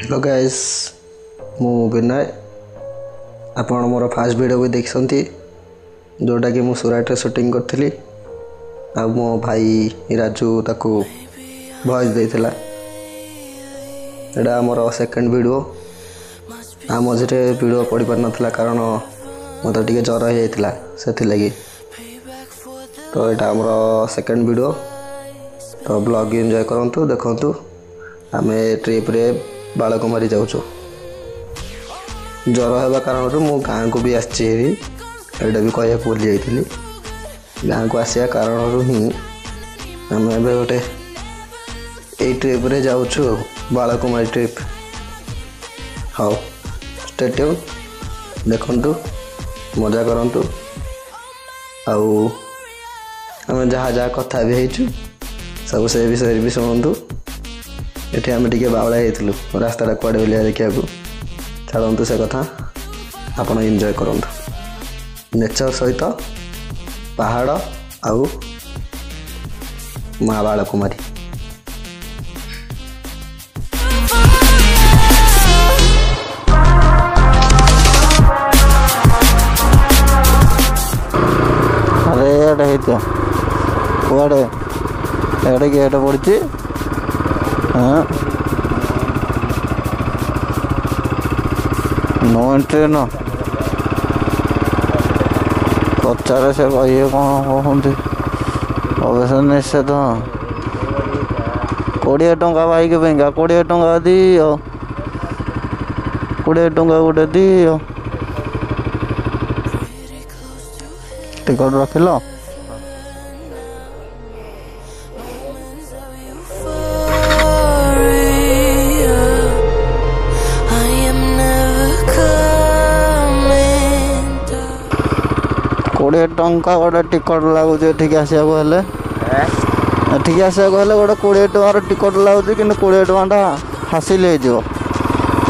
Hello guys मु विनय आपण मोर fast video भी देखते जोटा कि मु सुराट रे शूटिंग करी आ मो भाई राजू ताकू वॉइस देथिला एडा मोर सेकंड वीडियो आ मझे वीडियो पढ़ी पार नथिला कारण मत टिके ज्वर हो जाइतिला सेथि लगी तो एटा मोर सेकंड वीडियो तो ब्लॉग एंजॉय करंतु देखंतु आमे ट्रिप रे बालाकुमारी जाऊँ ज्वर होगा कारण मु गाँ को भी आटा भी कह भूली जाइली गाँ को आसा कारण ही आम ए गोटे यही ट्रिप रे जाऊँ बालाकुमारी ट्रिप हाँ स्टे ट्यून देखंतु मजा करंतु आउ आम जहाँ जहाँ कथा भी सब से विषय भी शुणु ये आम टे बावड़ा होलु रास्ता कुआड़े बुलिया देखा छाड़ू से कथा आपण एंजॉय करूँ नेचर सहित पहाड़ आउ माँ बालाकुमारी अरे कुआड़े एडे गेट पड़ी हाँ नो एंट्री न पचारे से कहे कौन कहते अवश्य निश्चित 20 टंका बाइक पेगा 20 टंका दियो 20 टंका गोटे दियो टिकट रखिल कोड़े टंका गोटे टिकट लगुच आसा गोटे 20 टंकार टिकट लगुच कि 20 टंका हासिल हो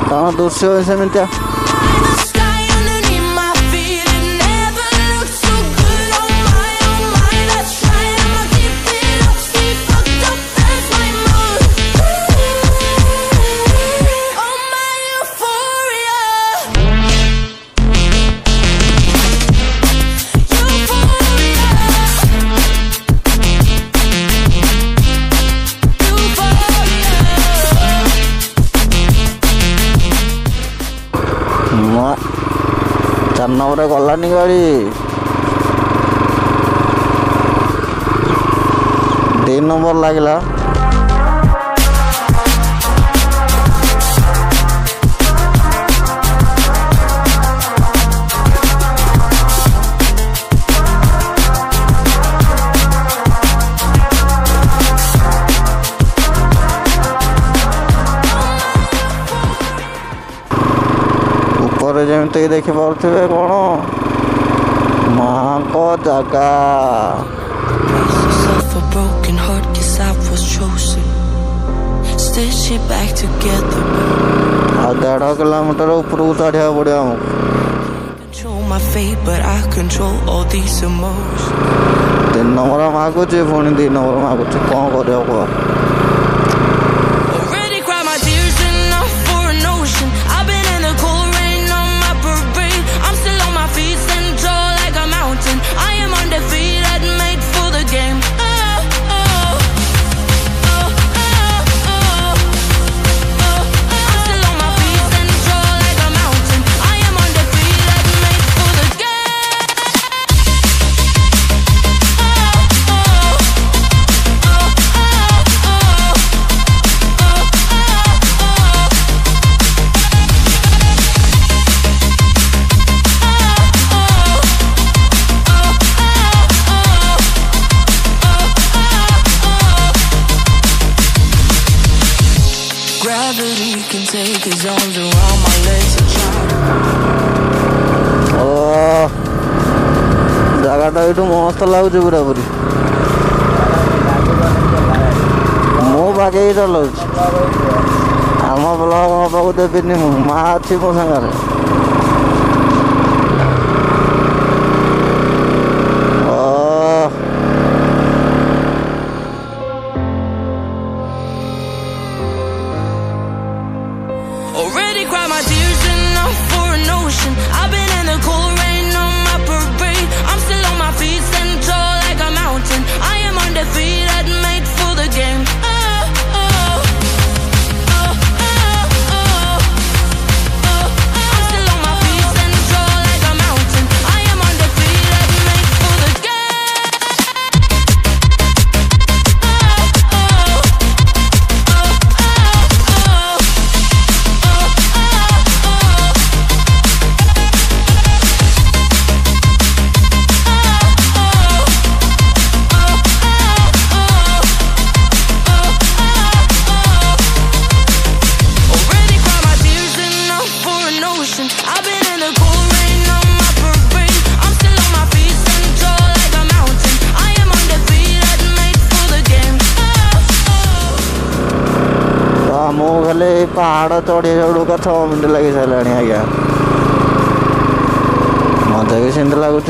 कारण दृश्य सेमतिया चार नंबर गलानी गाड़ी 3 नंबर लगला जमी देखी पारे कौन माँ को जगह 1.5 किलोमीटर ऊपर को चढ़ा पड़ा आमको 3 नंबर मागुचे पुणी 2 नंबर मागुचे कौन कर जगह ये मस्त लगुच पूरा पूरी मु बागे चलाऊ आम ब्लॉग हवा देवी माँ अच्छी मो सागर Already cried my tears enough for an ocean. I've been in the cold rain on my parade. I'm still on my feet, stand tall like a mountain. I am undefeated, made for the game. खाली पहाड़ चढ़ी चढ़ू का 6 minute लगी सारा आज्ञा मजा भी सेमती लगुच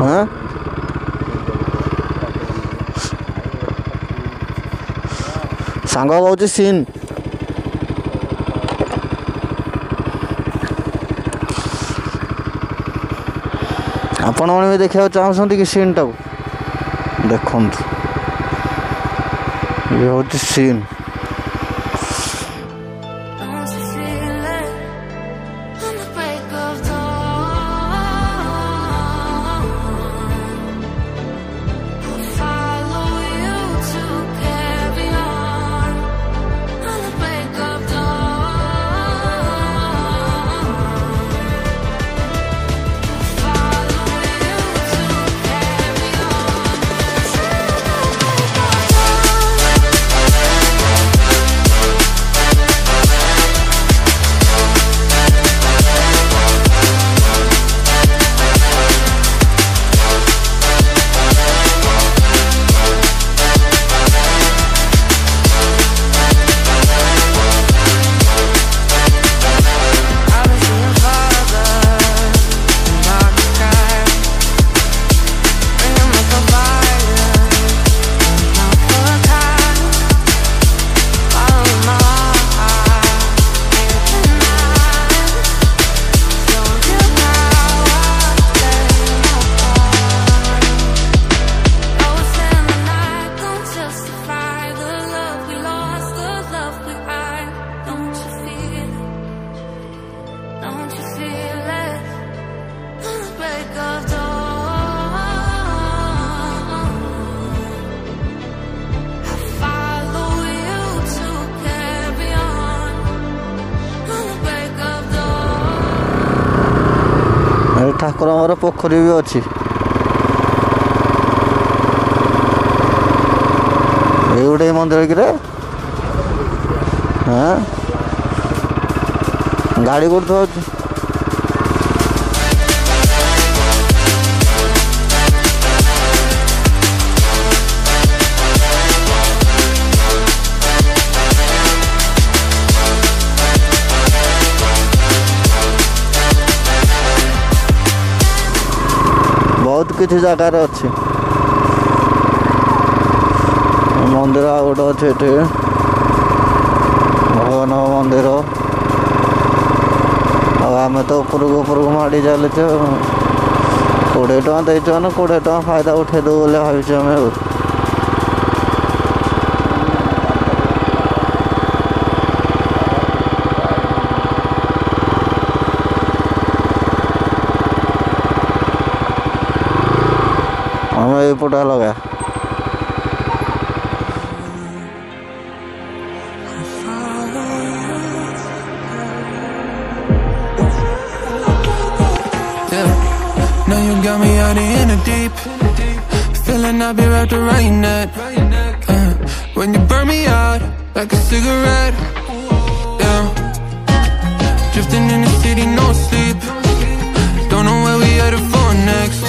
हाँ सांग कौच सीन आपण मैंने भी देखा चाहते कि सीन टाक देखु ये हूँ सीन ठाकुर पोखरी भी अच्छी ये गोटे मंदिर कि हाँ गाड़ी कौन बहुत किसी जगार अच्छे मंदिर गोटे अच्छे ये भगवान मंदिर आम तो उपरक माड़ी चलचे 20 टଙ୍କା देचे मैंने 20 टଙ୍କା फायदा उठे दो बोले भाई आम पटा लगा Now you got me out in the deep, feeling I'll be wrapped around your neck. When you burn me out like a cigarette, yeah. Drifting in the city, no sleep. Don't know where we headed for next.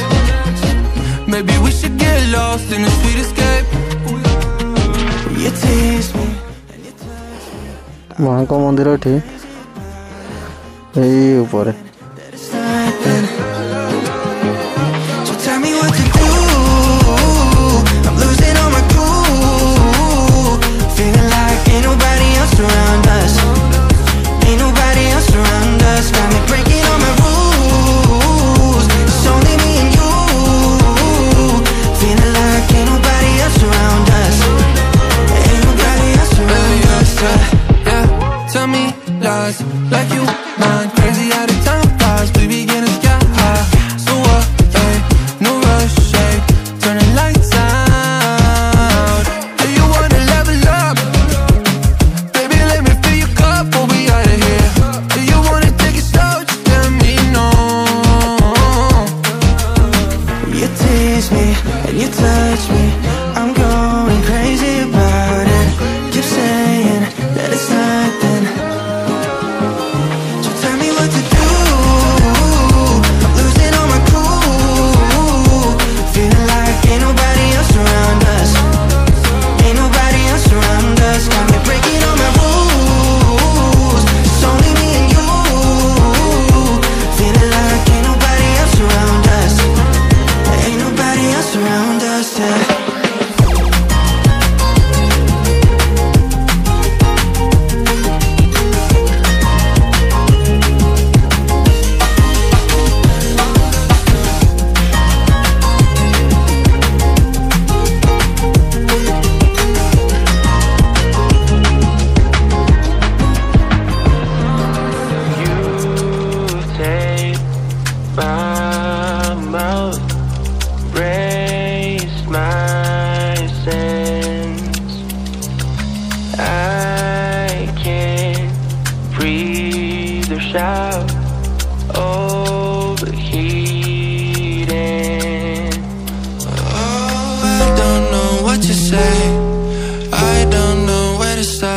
Maybe we should get lost in a sweet escape. You tease me. माँ का मंदिर है यही ऊपर है So tell me what to do. eyes like you mine. Crazy how the time flies, we be getting sky high. So what, hey, no rush, hey, turn the lights out. Do you wanna level up? Baby, let me fill your cup before we out of here. Do you wanna take it slow? Just tell me no. You tease me and you touch me, I'm going crazy about it. Keep saying that it's nothing, so tell me what to do. I'm losing all my cool, feeling like ain't nobody else around us. Ain't nobody else around us. Got me breaking all my rules. It's only me and you, feeling like ain't nobody else around us. Ain't nobody else around us, yeah. My mouth, raise my sense. I can't breathe or shout, overheating. Oh, I don't know what to say, I don't know where to start.